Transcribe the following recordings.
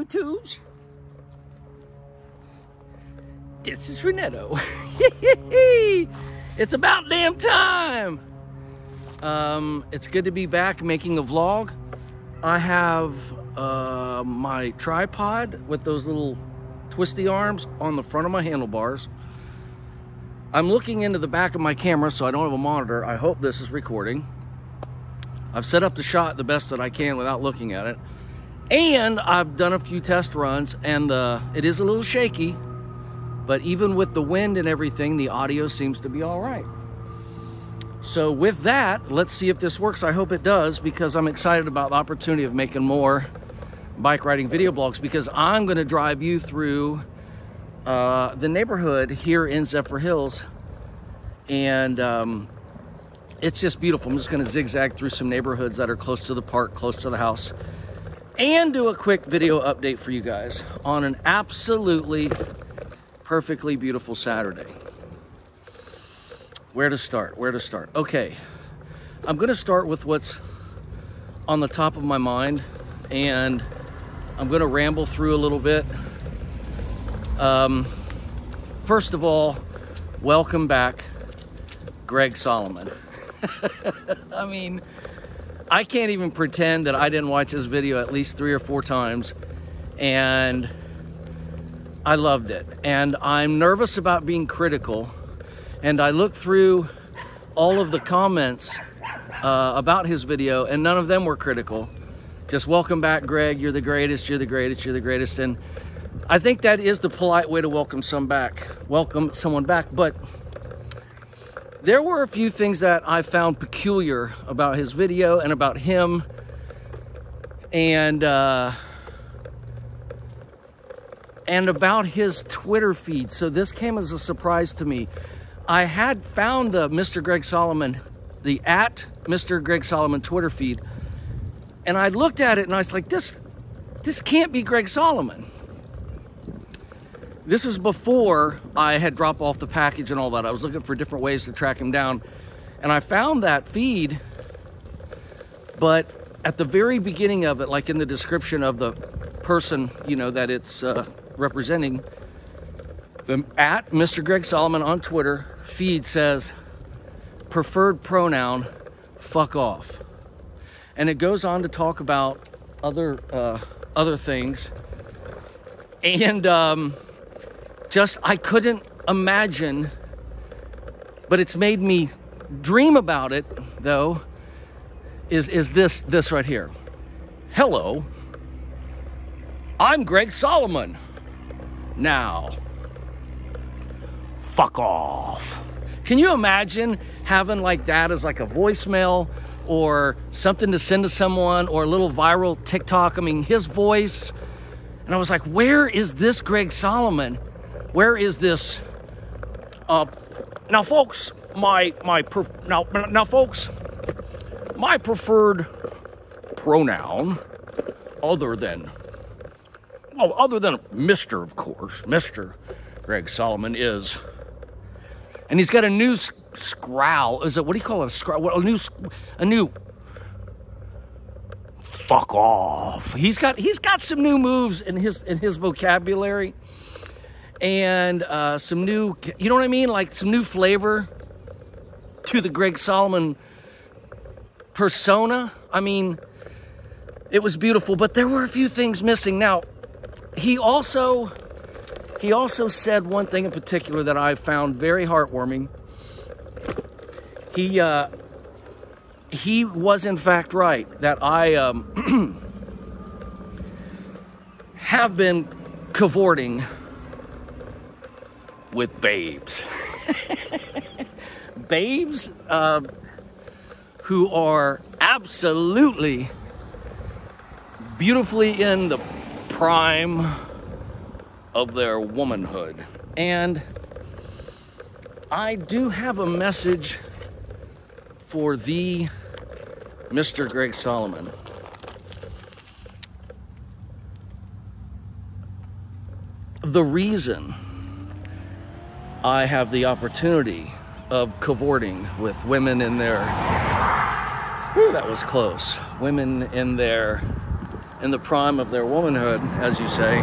YouTubes. This is Renetto. It's about damn time. It's good to be back making a vlog. I have my tripod with those little twisty arms on the front of my handlebars. I'm looking into the back of my camera, so I don't have a monitor. I hope this is recording. I've set up the shot the best that I can without looking at it. And I've done a few test runs, and it is a little shaky, but even with the wind and everything, the audio seems to be all right. So with that, let's see if this works. I hope it does, because I'm excited about the opportunity of making more bike riding video blogs, because I'm going to drive you through the neighborhood here in Zephyrhills, and it's just beautiful. I'm just going to zigzag through some neighborhoods that are close to the park, close to the house, and do a quick video update for you guys on an absolutely perfectly beautiful Saturday. Where to start? Where to start? Okay, I'm going to start with what's on the top of my mind, and I'm going to ramble through a little bit. First of all, welcome back, Greg Solomon. I mean, I can't even pretend that I didn't watch this video at least 3 or 4 times, and I loved it. And I'm nervous about being critical, and I looked through all of the comments about his video, and none of them were critical. Just welcome back, Greg. You're the greatest. You're the greatest. You're the greatest. And I think that is the polite way to welcome someone back. But there were a few things that I found peculiar about his video and about him, and about his Twitter feed. So this came as a surprise to me. I had found the Mr. Greg Solomon, the @Mr. Greg Solomon Twitter feed, and I looked at it and I was like, this can't be Greg Solomon. This was before I had dropped off the package and all that. I was looking for different ways to track him down, and I found that feed, but at the very beginning of it, like in the description of the person, you know, that it's representing, the @Mr. Greg Solomon on Twitter feed says, preferred pronoun, fuck off. And it goes on to talk about other things, and just, I couldn't imagine, but it's made me dream about it, though, is this right here. Hello, I'm Greg Solomon. Now, fuck off. Can you imagine having like that as like a voicemail or something to send to someone, or a little viral TikTok? I mean, his voice. And I was like, where is this Greg Solomon? Where is this? Now, folks, my preferred pronoun, other than Mr., of course, Mr. Greg Solomon is, and he's got a new growl. Is it, what do you call it? A growl? A new. Fuck off. He's got some new moves in his vocabulary. And some new, you know what I mean? Like some new flavor to the Greg Solomon persona. I mean, it was beautiful, but there were a few things missing. Now, he also said one thing in particular that I found very heartwarming. He was in fact right that I have been cavorting with babes. Babes who are absolutely beautifully in the prime of their womanhood. And I do have a message for the Mr. Greg Solomon. The reason I have the opportunity of cavorting with women in their, whew, that was close, women in their in the prime of their womanhood, as you say.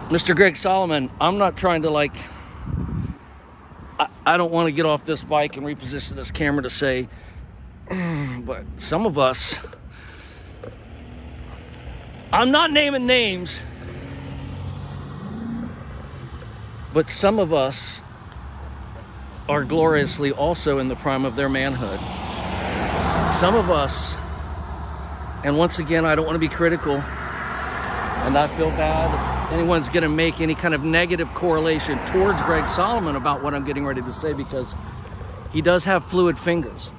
Mr. Greg Solomon, I'm not trying to like, I don't want to get off this bike and reposition this camera to say, but some of us, I'm not naming names, but some of us are gloriously also in the prime of their manhood. Some of us, and once again, I don't want to be critical, and I feel bad if anyone's going to make any kind of negative correlation towards Greg Solomon about what I'm getting ready to say, because he does have fluid fingers,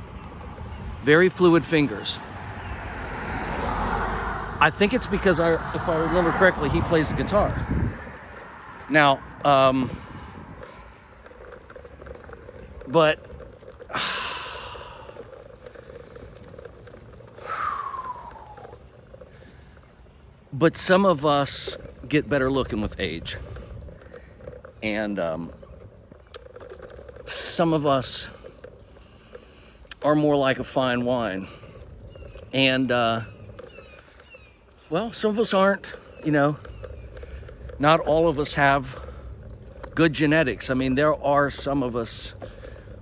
very fluid fingers. I think it's because, if I remember correctly, he plays the guitar. Now, but some of us get better looking with age, and some of us are more like a fine wine, and well, some of us aren't, you know. Not all of us have good genetics. I mean, there are some of us,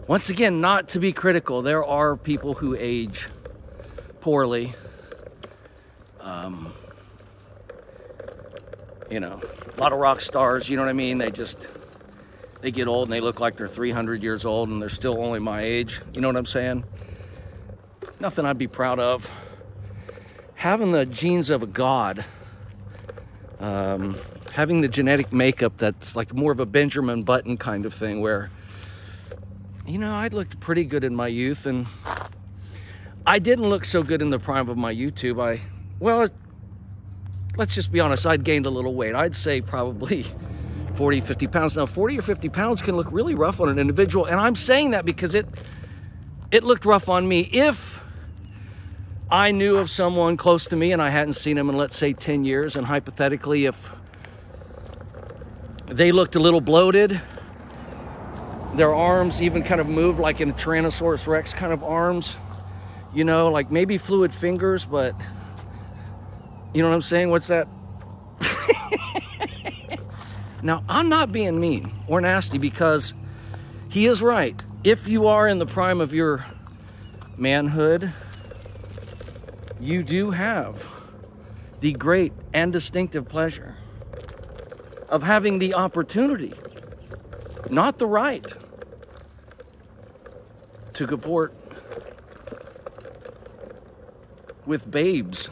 once again, not to be critical, there are people who age poorly. You know, a lot of rock stars, you know what I mean? They get old and they look like they're 300 years old and they're still only my age. You know what I'm saying? Nothing I'd be proud of. Having the genes of a god, having the genetic makeup that's like more of a Benjamin Button kind of thing, where, you know, I looked pretty good in my youth, and I didn't look so good in the prime of my YouTube. Well, let's just be honest, I'd gained a little weight. I'd say probably 40, 50 pounds. Now, 40 or 50 pounds can look really rough on an individual, and I'm saying that because it looked rough on me. If I knew of someone close to me and I hadn't seen him in, let's say, 10 years, and hypothetically, if they looked a little bloated, their arms even kind of moved like in a Tyrannosaurus Rex kind of arms, you know, like maybe fluid fingers, but you know what I'm saying? What's that? Now, I'm not being mean or nasty, because he is right. If you are in the prime of your manhood, you do have the great and distinctive pleasure of having the opportunity, not the right, to comport with babes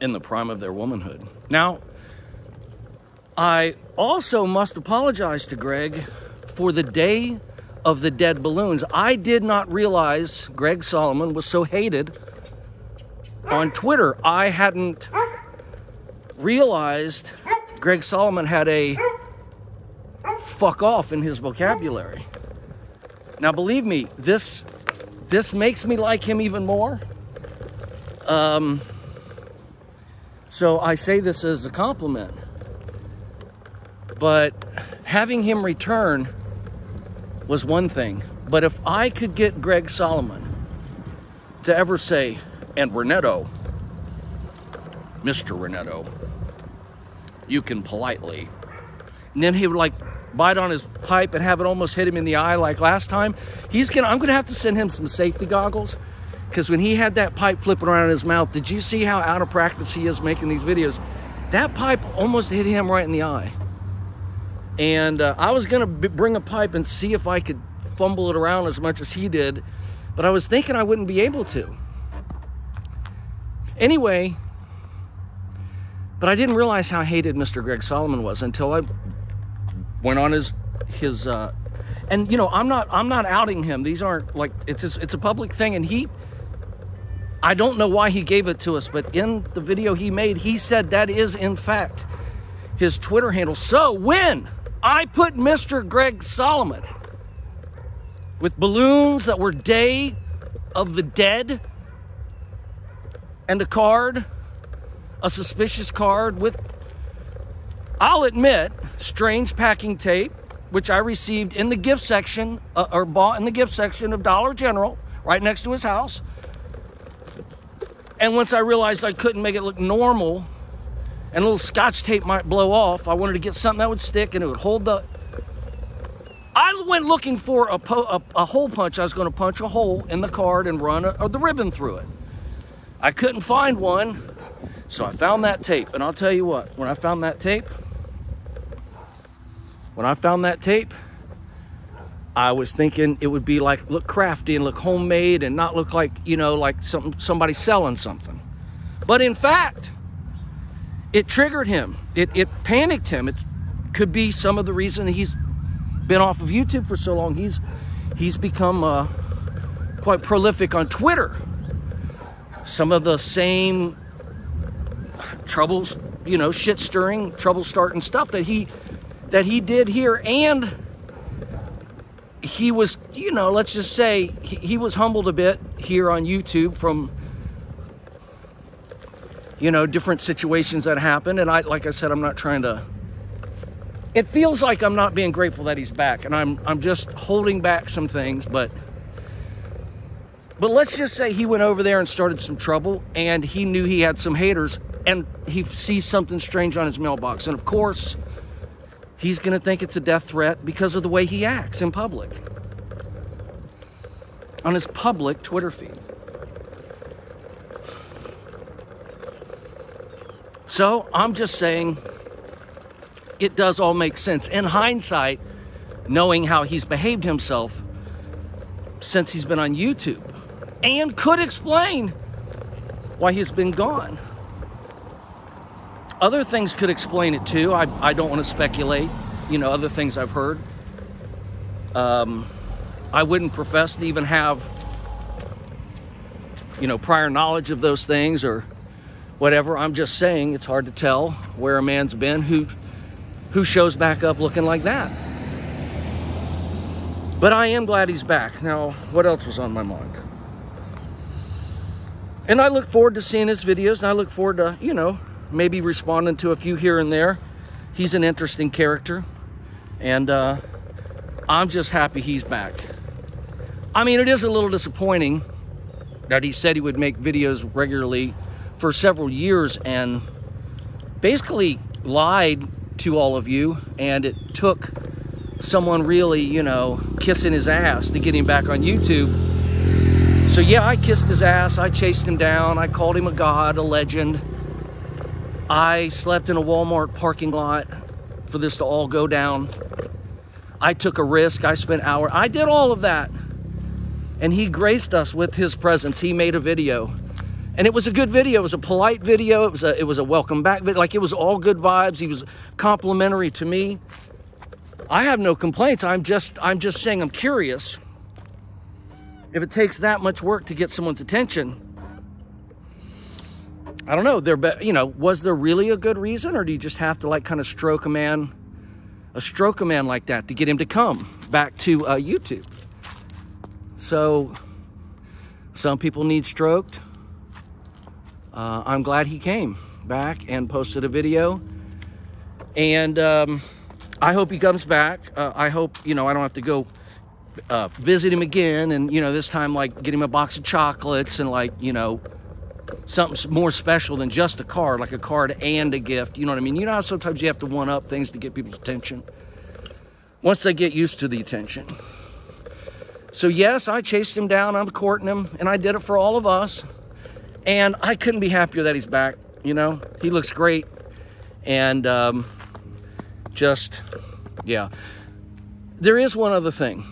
in the prime of their womanhood. Now, I also must apologize to Greg for the day of the dead balloons. I did not realize Greg Solomon was so hated on Twitter. I hadn't realized Greg Solomon had a fuck off in his vocabulary. Now, believe me, this makes me like him even more. So I say this as a compliment, but having him return was one thing. But if I could get Greg Solomon to ever say, and Renetto, Mr. Renetto, you can politely, and then he would like bite on his pipe and have it almost hit him in the eye like last time, I'm gonna have to send him some safety goggles, because when he had that pipe flipping around in his mouth, did you see how out of practice he is making these videos? That pipe almost hit him right in the eye. And I was gonna bring a pipe and see if I could fumble it around as much as he did, but I was thinking I wouldn't be able to. Anyway, but I didn't realize how hated Mr. Greg Solomon was until I went on his and you know, I'm not outing him. These aren't like, it's a public thing, and I don't know why he gave it to us, but in the video he made, he said that is in fact his Twitter handle. So when I put Mr. Greg Solomon with balloons that were Day of the Dead and a card, a suspicious card with I'll admit, strange packing tape, which I received in the gift section, or bought in the gift section of Dollar General, right next to his house. And once I realized I couldn't make it look normal, and a little Scotch tape might blow off, I wanted to get something that would stick and it would hold the... I went looking for a hole punch. I was going to punch a hole in the card and run the ribbon through it. I couldn't find one, so I found that tape. And I'll tell you what, when I found that tape, I was thinking it would be like, look crafty and look homemade and not look like, you know, like somebody selling something. But in fact, it triggered him. It panicked him. It could be some of the reason he's been off of YouTube for so long. He's become quite prolific on Twitter. Some of the same troubles, you know, shit stirring, trouble starting stuff that he did here. And he was, you know, let's just say he was humbled a bit here on YouTube from, you know, different situations that happened. And like I said, I'm not trying to, it feels like I'm not being grateful that he's back, and I'm just holding back some things, but let's just say he went over there and started some trouble, and he knew he had some haters, and he sees something strange on his mailbox. And of course, he's gonna think it's a death threat because of the way he acts in public, on his public Twitter feed. So I'm just saying, it does all make sense in hindsight, knowing how he's behaved himself since he's been on YouTube, and could explain why he's been gone. Other things could explain it too. I don't want to speculate, you know, other things I've heard. I wouldn't profess to even have, you know, prior knowledge of those things or whatever. I'm just saying it's hard to tell where a man's been who shows back up looking like that. But I am glad he's back. Now, what else was on my mind? And I look forward to seeing his videos, and I look forward to, you know, maybe responding to a few here and there. He's an interesting character, and I'm just happy he's back. I mean, it is a little disappointing that he said he would make videos regularly for several years and basically lied to all of you, and it took someone really, you know, kissing his ass to get him back on YouTube. So yeah, I kissed his ass, I chased him down, I called him a god, a legend. I slept in a Walmart parking lot for this to all go down. I took a risk, I spent hours, I did all of that. And he graced us with his presence. He made a video. And it was a good video. It was a polite video. It was a welcome back video. Like, it was all good vibes. He was complimentary to me. I have no complaints. I'm just saying, I'm curious. If it takes that much work to get someone's attention, I don't know. You know, was there really a good reason, or do you just have to like kind of stroke a man like that to get him to come back to YouTube? So some people need stroked. I'm glad he came back and posted a video, and I hope he comes back. I hope, you know, I don't have to go visit him again, and, you know, this time, like, get him a box of chocolates and, like, you know, something more special than just a card, like a card and a gift. You know what I mean? You know how sometimes you have to one up things to get people's attention once they get used to the attention. So yes, I chased him down, I'm courting him, and I did it for all of us. And I couldn't be happier that he's back, you know? He looks great. And just, yeah. There is one other thing.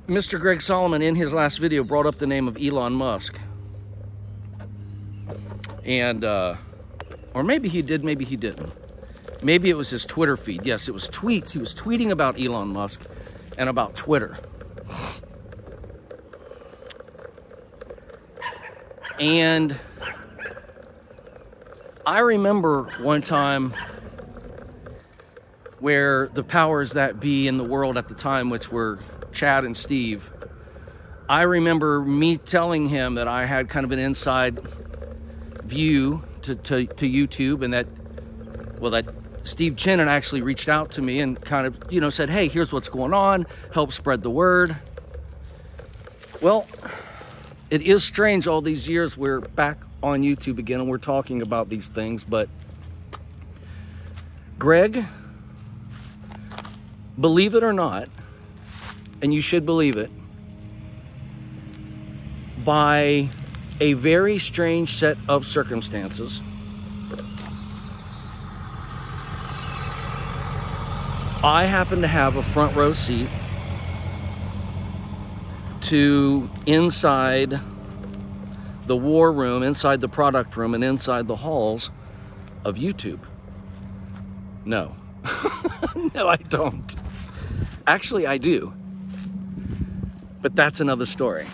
Mr. Greg Solomon, in his last video, brought up the name of Elon Musk. And, or maybe he did, maybe he didn't. Maybe it was his Twitter feed. Yes, it was tweets. He was tweeting about Elon Musk and about Twitter. And I remember one time where the powers that be in the world at the time, which were Chad and Steve, I remember me telling him that I had kind of an inside view to YouTube, and that Steve Chinnon actually reached out to me and kind of, you know, said, hey, here's what's going on, help spread the word. Well, it is strange all these years we're back on YouTube again and we're talking about these things, but Greg, believe it or not, and you should believe it, by a very strange set of circumstances, I happen to have a front row seat to inside the war room, inside the product room, and inside the halls of YouTube. No. No, I don't. Actually, I do. But that's another story.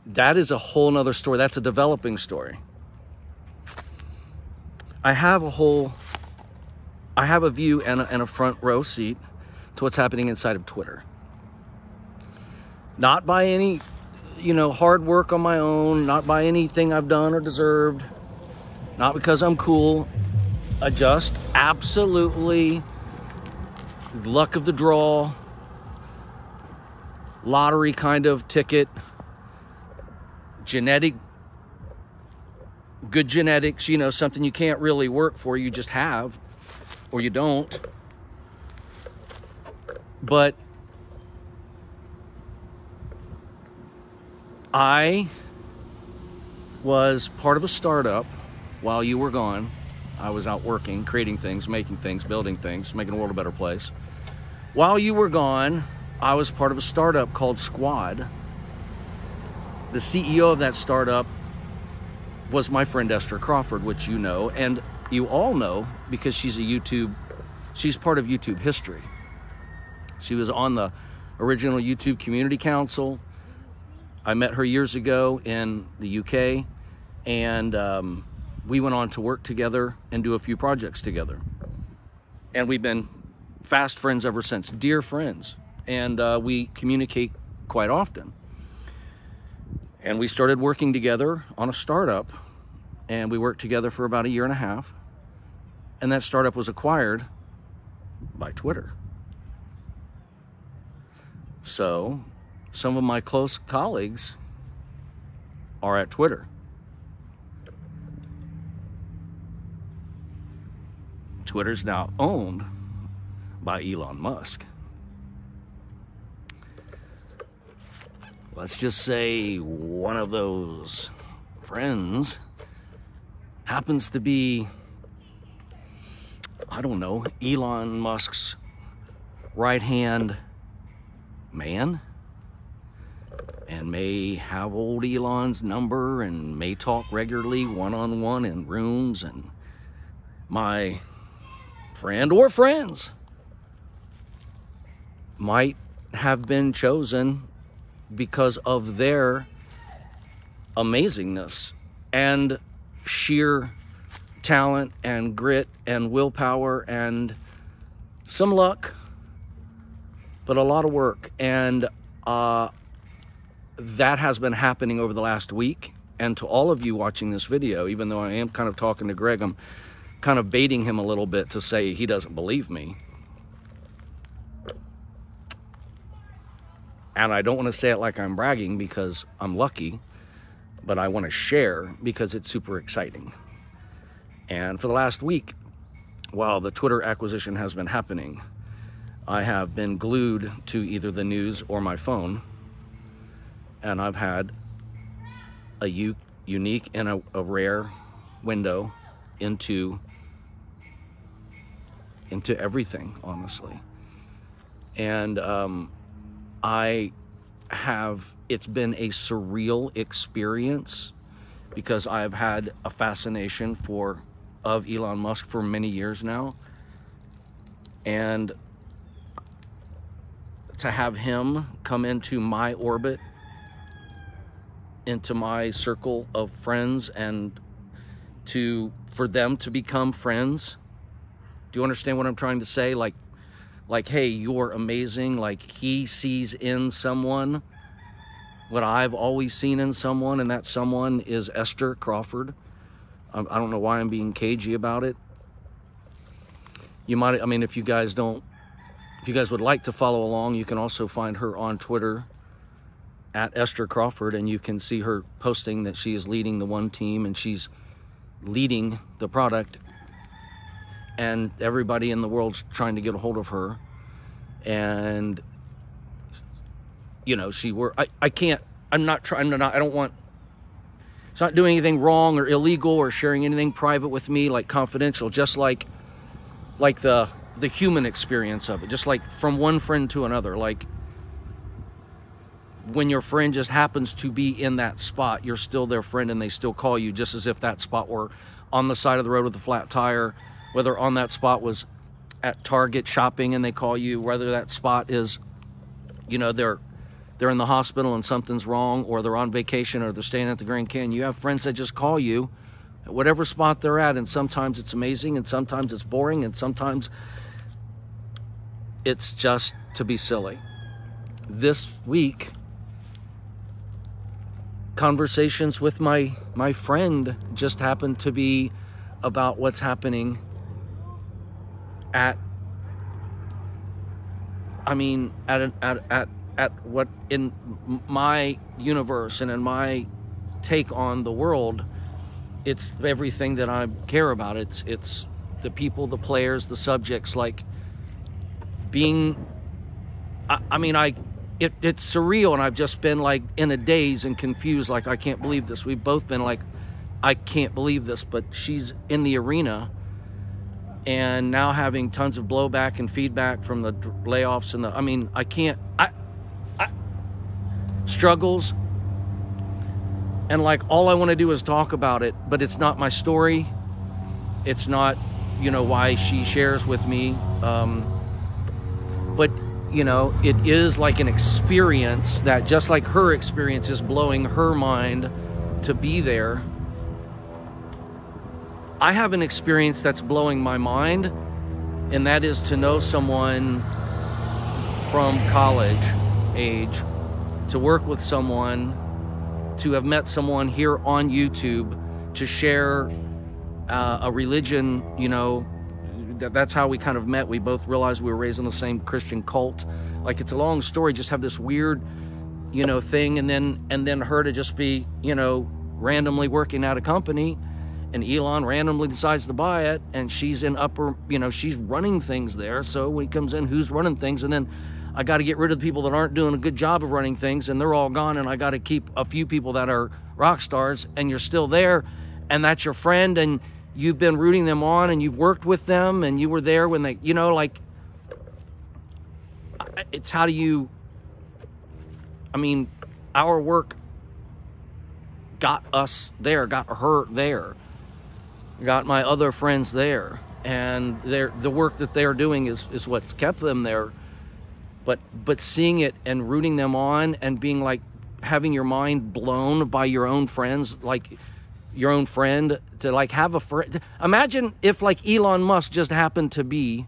That is a whole nother story. That's a developing story. I have a view and a front row seat to what's happening inside of Twitter. Not by any, you know, hard work on my own, not by anything I've done or deserved, not because I'm cool. I just absolutely luck of the draw, lottery kind of ticket, good genetics, you know, something you can't really work for, you just have, or you don't. But I was part of a startup while you were gone. I was out working, creating things, making things, building things, making the world a better place. While you were gone, I was part of a startup called Squad. The CEO of that startup was my friend Esther Crawford, which you know, and you all know because she's part of YouTube history. She was on the original YouTube Community Council. I met her years ago in the UK, and we went on to work together and do a few projects together. And we've been fast friends ever since, dear friends. And we communicate quite often. And we started working together on a startup, and we worked together for about 1.5 years. And that startup was acquired by Twitter. So some of my close colleagues are at Twitter. Twitter's now owned by Elon Musk. Let's just say one of those friends happens to be, I don't know, Elon Musk's right-hand man, and may have old Elon's number and may talk regularly one-on-one in rooms, and my friend or friends might have been chosen because of their amazingness and sheer talent and grit and willpower and some luck, but a lot of work. And that has been happening over the last week. And to all of you watching this video, even though I am kind of talking to Greg, I'm kind of baiting him a little bit to say he doesn't believe me. And I don't want to say it like I'm bragging because I'm lucky, but I want to share because it's super exciting. And for the last week, while the Twitter acquisition has been happening, I have been glued to either the news or my phone, and I've had a unique and a rare window into everything, honestly. And it's been a surreal experience because I've had a fascination of Elon Musk for many years now. And to have him come into my orbit, into my circle of friends, and for them to become friends. Do you understand what I'm trying to say? Like, like, hey, you're amazing. Like, he sees in someone what I've always seen in someone, and that someone is Esther Crawford. I don't know why I'm being cagey about it. You might, I mean, if you guys would like to follow along, you can also find her on Twitter at Esther Crawford, and you can see her posting that she is leading the one team and she's leading the product, and everybody in the world's trying to get a hold of her. And you know, I can't, I'm not trying to, I don't want, it's not doing anything wrong or illegal or sharing anything private with me, like confidential, just like the human experience of it, just like from one friend to another. Like when your friend just happens to be in that spot, you're still their friend and they still call you, just as if that spot were on the side of the road with a flat tire, whether on that spot was at Target shopping and they call you, whether that spot is, you know, they're in the hospital and something's wrong, or they're on vacation, or they're staying at the Grand Canyon. You have friends that just call you at whatever spot they're at, and sometimes it's amazing, and sometimes it's boring, and sometimes it's just to be silly. This week, conversations with my friend just happened to be about what's happening at what in my universe and in my take on the world. It's everything that I care about. It's the people, the players, the subjects, like being, it's surreal, and I've just been like in a daze and confused, like I can't believe this. We've both been like, I can't believe this, but she's in the arena and now having tons of blowback and feedback from the layoffs and struggles, and like all I want to do is talk about it, but it's not my story. It's not, you know, why she shares with me, but you know, it is like an experience that, just like her experience is blowing her mind to be there, I have an experience that's blowing my mind, and that is to know someone from college age, to work with someone, to have met someone here on YouTube, to share a religion. You know, that's how we kind of met. We both realized we were raised in the same Christian cult. Like, it's a long story, just have this weird, you know, thing, and then her to just be, you know, randomly working at a company, and Elon randomly decides to buy it, and she's in upper, you know, she's running things there. So when he comes in, who's running things? And then I got to get rid of the people that aren't doing a good job of running things, and they're all gone, and I got to keep a few people that are rock stars, and you're still there, and that's your friend, and you've been rooting them on, and you've worked with them, and you were there when they, you know, like, it's how do you, I mean, our work got us there, got her there, got my other friends there, and the work that they're doing is what's kept them there. But seeing it and rooting them on, and being like, having your mind blown by your own friends, like your own friend, to like have a friend. Imagine if like Elon Musk just happened to be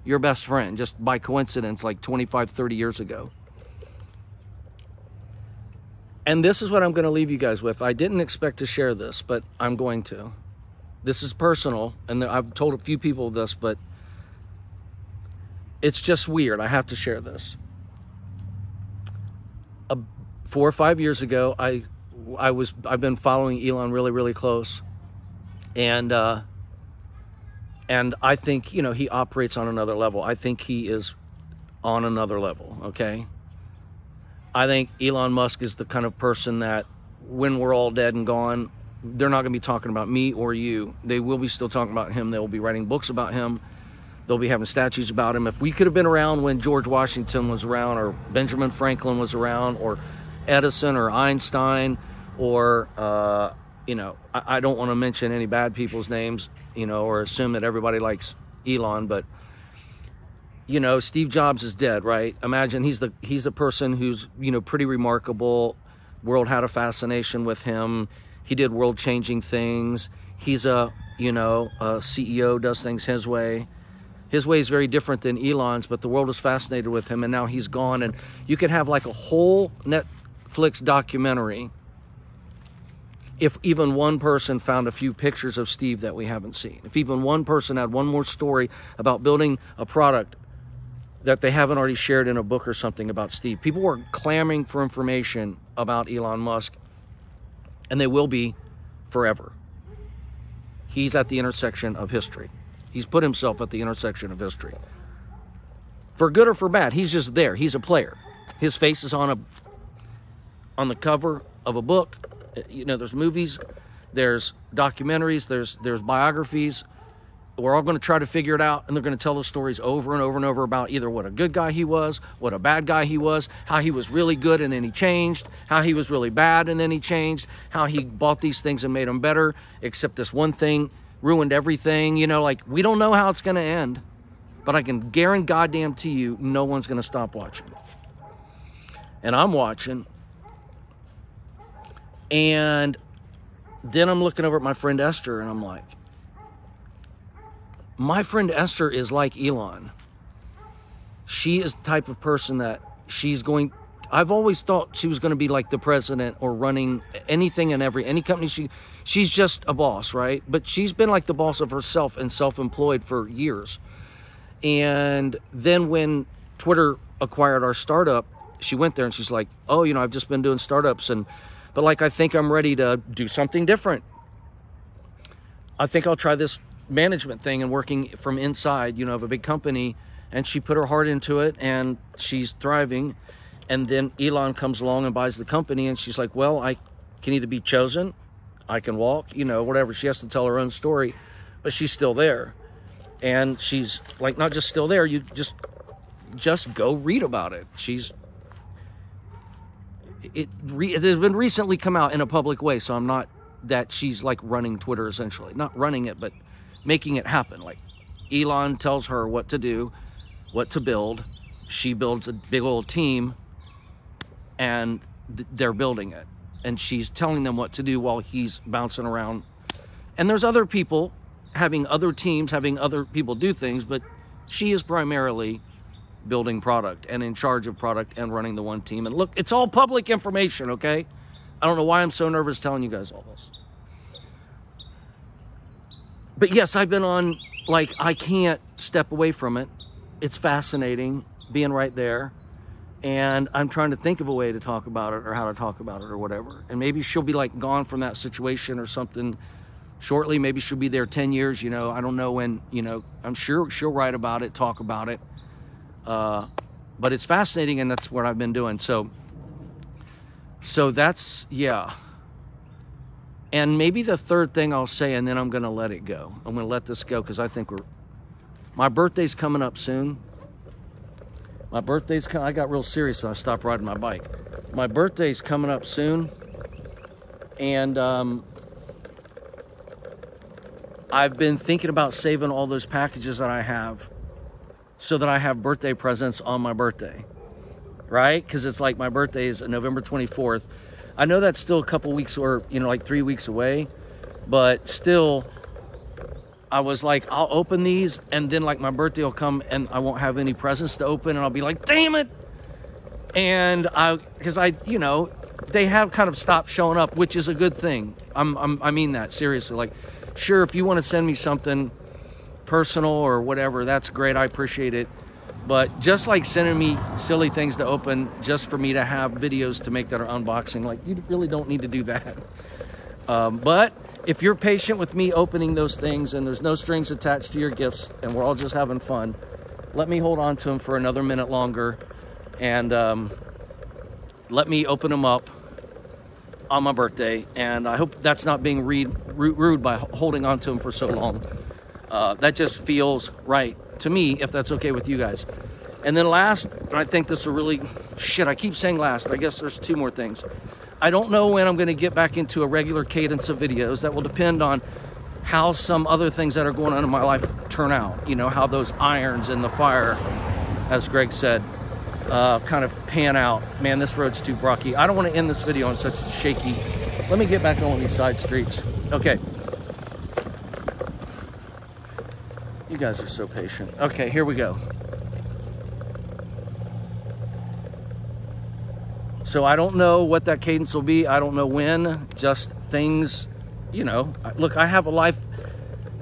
your best friend, just by coincidence, like 25, 30 years ago. And this is what I'm going to leave you guys with. I didn't expect to share this, but I'm going to. This is personal, and I've told a few people this, but it's just weird. I have to share this. 4 or 5 years ago, I've been following Elon really, really close, and I think, you know, he operates on another level. I think he is on another level. Okay. I think Elon Musk is the kind of person that when we're all dead and gone, they're not going to be talking about me or you. They will be still talking about him. They'll be writing books about him. They'll be having statues about him. If we could have been around when George Washington was around, or Benjamin Franklin was around, or Edison or Einstein, or, you know, I don't want to mention any bad people's names, you know, or assume that everybody likes Elon, but, you know, Steve Jobs is dead, right? Imagine he's the person who's, you know, pretty remarkable. World had a fascination with him. He did world-changing things. He's a, you know, a CEO, does things his way. His way is very different than Elon's, but the world is fascinated with him, and now he's gone. And you could have like a whole Netflix documentary if even one person found a few pictures of Steve that we haven't seen. If even one person had one more story about building a product that they haven't already shared in a book or something about Steve. People were clamoring for information about Elon Musk, and they will be forever. He's at the intersection of history. He's put himself at the intersection of history. For good or for bad, he's just there. He's a player. His face is on the cover of a book. You know, there's movies, there's documentaries, there's biographies. We're all going to try to figure it out, and they're going to tell those stories over and over and over about either what a good guy he was, what a bad guy he was, how he was really good and then he changed, how he was really bad and then he changed, how he bought these things and made them better, except this one thing ruined everything. You know, like, we don't know how it's going to end, but I can guarantee you no one's going to stop watching. And I'm watching. And then I'm looking over at my friend Esther, and I'm like, my friend Esther is like Elon. She is the type of person that I've always thought she was going to be like the president or running anything and any company. She's just a boss, right? But she's been like the boss of herself and self-employed for years. And then when Twitter acquired our startup, she went there and she's like, oh, you know, I've just been doing startups, but like, I think I'm ready to do something different. I think I'll try this management thing and working from inside, you know, of a big company. And she put her heart into it, and she's thriving. And then Elon comes along and buys the company, and she's like, well, I can either be chosen, I can walk, you know, whatever. She has to tell her own story, but she's still there. And she's like, not just still there, you just go read about it. It has been recently come out in a public way, so I'm not that she's like running Twitter, essentially. Not running it, but making it happen. Like, Elon tells her what to do, what to build. She builds a big old team, and they're building it. And she's telling them what to do while he's bouncing around. And there's other people having other teams, having other people do things, but she is primarily building product and in charge of product and running the one team. And look, it's all public information, okay? I don't know why I'm so nervous telling you guys all this. But yes, I've been on, like, I can't step away from it. It's fascinating being right there. And I'm trying to think of a way to talk about it or how to talk about it or whatever. And maybe she'll be like gone from that situation or something shortly. Maybe she'll be there 10 years, you know. I don't know when, you know. I'm sure she'll write about it, talk about it. But it's fascinating, and that's what I've been doing. So that's, yeah. And maybe the third thing I'll say, and then I'm going to let it go. I'm going to let this go because I think my birthday's coming up soon. I got real serious and I stopped riding my bike. My birthday's coming up soon. And I've been thinking about saving all those packages that I have so that I have birthday presents on my birthday, right? Because it's like my birthday is November 24th. I know that's still a couple weeks or, you know, like 3 weeks away, but still, I was like, I'll open these, and then like my birthday will come and I won't have any presents to open, and I'll be like, damn it. And because you know, they have kind of stopped showing up, which is a good thing. I mean that seriously. Like, sure, if you want to send me something personal or whatever, that's great. I appreciate it. But just like sending me silly things to open just for me to have videos to make that are unboxing, like, you really don't need to do that. But if you're patient with me opening those things and there's no strings attached to your gifts and we're all just having fun, let me hold on to them for another minute longer, and let me open them up on my birthday. And I hope that's not being rude by holding on to them for so long. That just feels right to me, if that's okay with you guys. And then last, and I think this will really, I keep saying last, I guess there's two more things. I don't know when I'm going to get back into a regular cadence of videos. That will depend on how some other things that are going on in my life turn out. You know, how those irons in the fire, as Greg said, kind of pan out. Man, this road's too rocky. I don't want to end this video on such shaky. Let me get back on these side streets. Okay. You guys are so patient. Okay, here we go. So I don't know what that cadence will be. I don't know when. Just things, you know. Look, I have a life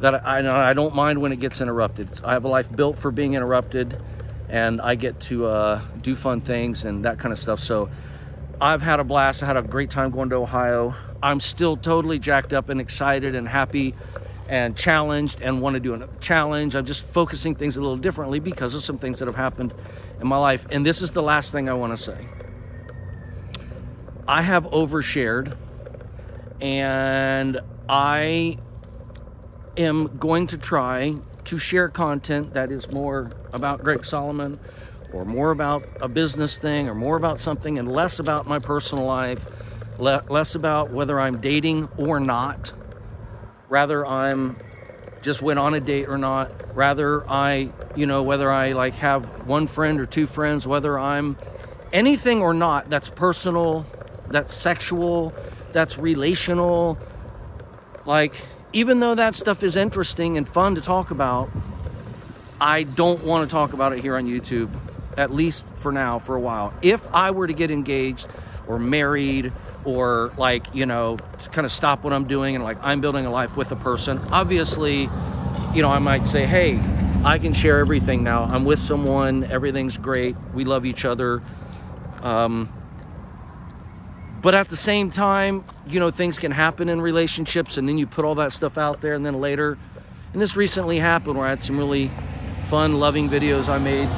that I don't mind when it gets interrupted. I have a life built for being interrupted, and I get to do fun things and that kind of stuff. So I've had a blast. I had a great time going to Ohio. I'm still totally jacked up and excited and happy and challenged and want to do a challenge. I'm just focusing things a little differently because of some things that have happened in my life. And this is the last thing I want to say. I have overshared, and I am going to try to share content that is more about Greg Solomon, or more about a business thing, or more about something, and less about my personal life, less about whether I'm dating or not. Rather, I'm just went on a date or not. Rather, whether I like have one friend or two friends, whether I'm anything or not that's personal, that's sexual, that's relational. Like, even though that stuff is interesting and fun to talk about, I don't want to talk about it here on YouTube, at least for now, for a while. If I were to get engaged or married, or like, to kind of stop what I'm doing and like I'm building a life with a person, obviously, I might say, hey, I can share everything now. I'm with someone, everything's great, we love each other. But at the same time, things can happen in relationships, and then you put all that stuff out there, and then later, and this recently happened where I had some really fun, loving videos I made,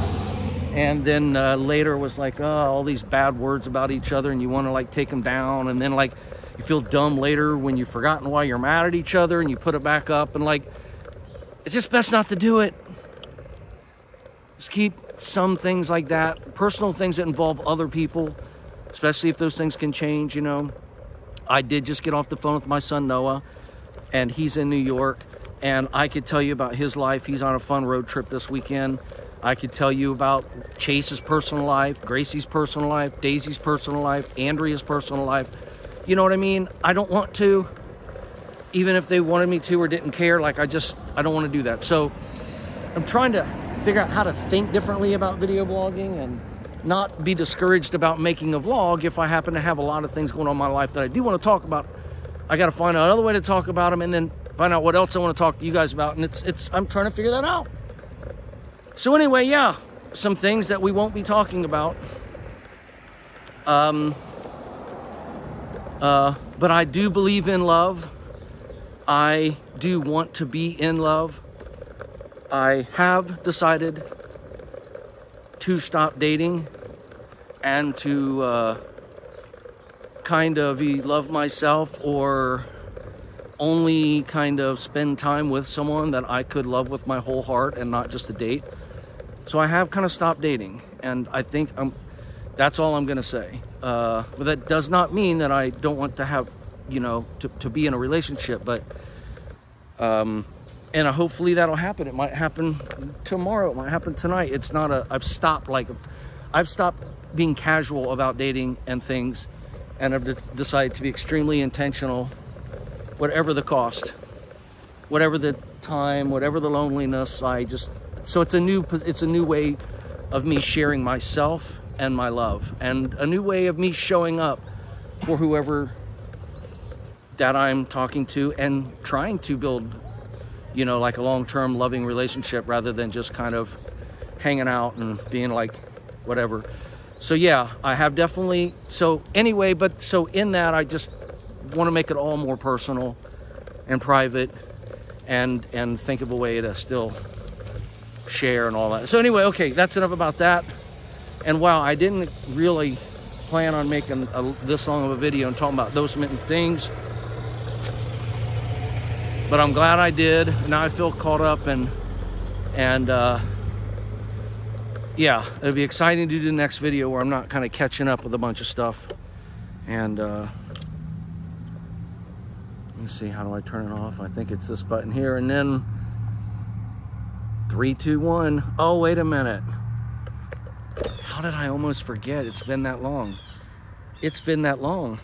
and then later was like, all these bad words about each other, and you want to like take them down, and then like you feel dumb later when you've forgotten why you're mad at each other, and you put it back up, and like, it's just best not to do it. Just keep some things like that, personal things that involve other people, especially if those things can change. I did just get off the phone with my son Noah, and he's in New York, and I could tell you about his life. He's on a fun road trip this weekend. I could tell you about Chase's personal life, Gracie's personal life, Daisy's personal life, Andrea's personal life. You know what I mean? I don't want to, even if they wanted me to or didn't care. Like, I don't want to do that. So I'm trying to figure out how to think differently about video blogging and not be discouraged about making a vlog if I happen to have a lot of things going on in my life that I do want to talk about. I got to find out another way to talk about them, and then find out what else I want to talk to you guys about. And I'm trying to figure that out. So anyway, yeah, some things that we won't be talking about. But I do believe in love. I do want to be in love. I have decided to stop dating and to kind of love myself, or only kind of spend time with someone that I could love with my whole heart and not just a date. So I have kind of stopped dating, and I think that's all I'm going to say. But that does not mean that I don't want to have, to be in a relationship, but and hopefully that'll happen. It might happen tomorrow. It might happen tonight. It's not I've stopped being casual about dating and things, and I've decided to be extremely intentional, whatever the cost, whatever the time, whatever the loneliness. So it's a new way of me sharing myself and my love, and a new way of me showing up for whoever that I'm talking to, and trying to build, like a long-term loving relationship, rather than just kind of hanging out and being like whatever. So yeah, I have definitely, so anyway, but so in that, I just want to make it all more personal and private, and think of a way to still share and all that. So anyway, okay, that's enough about that. And wow, I didn't really plan on making this long of a video and talking about those many things, but I'm glad I did. Now I feel caught up, and yeah, it'll be exciting to do the next video where I'm not kind of catching up with a bunch of stuff. And let me see, how do I turn it off? I think it's this button here, and then 3, 2, 1. Oh, wait a minute. How did I almost forget? It's been that long. It's been that long.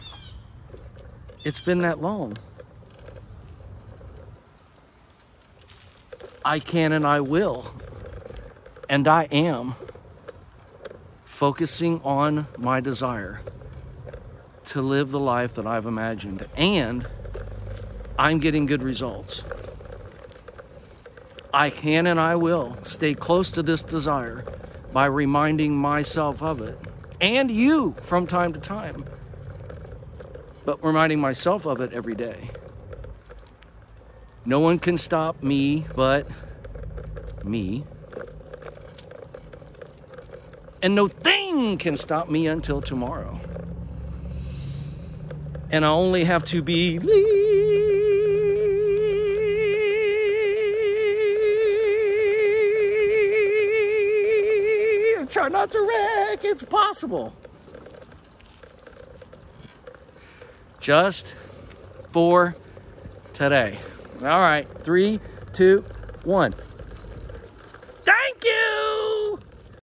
It's been that long. I can and I will, and I am focusing on my desire to live the life that I've imagined, and I'm getting good results. I can and I will stay close to this desire by reminding myself of it, and you from time to time, but reminding myself of it every day. No one can stop me but me. And no thing can stop me until tomorrow. And I only have to believe. Try not to wreck. It's possible. Just for today. All right, 3, 2, 1. Thank you.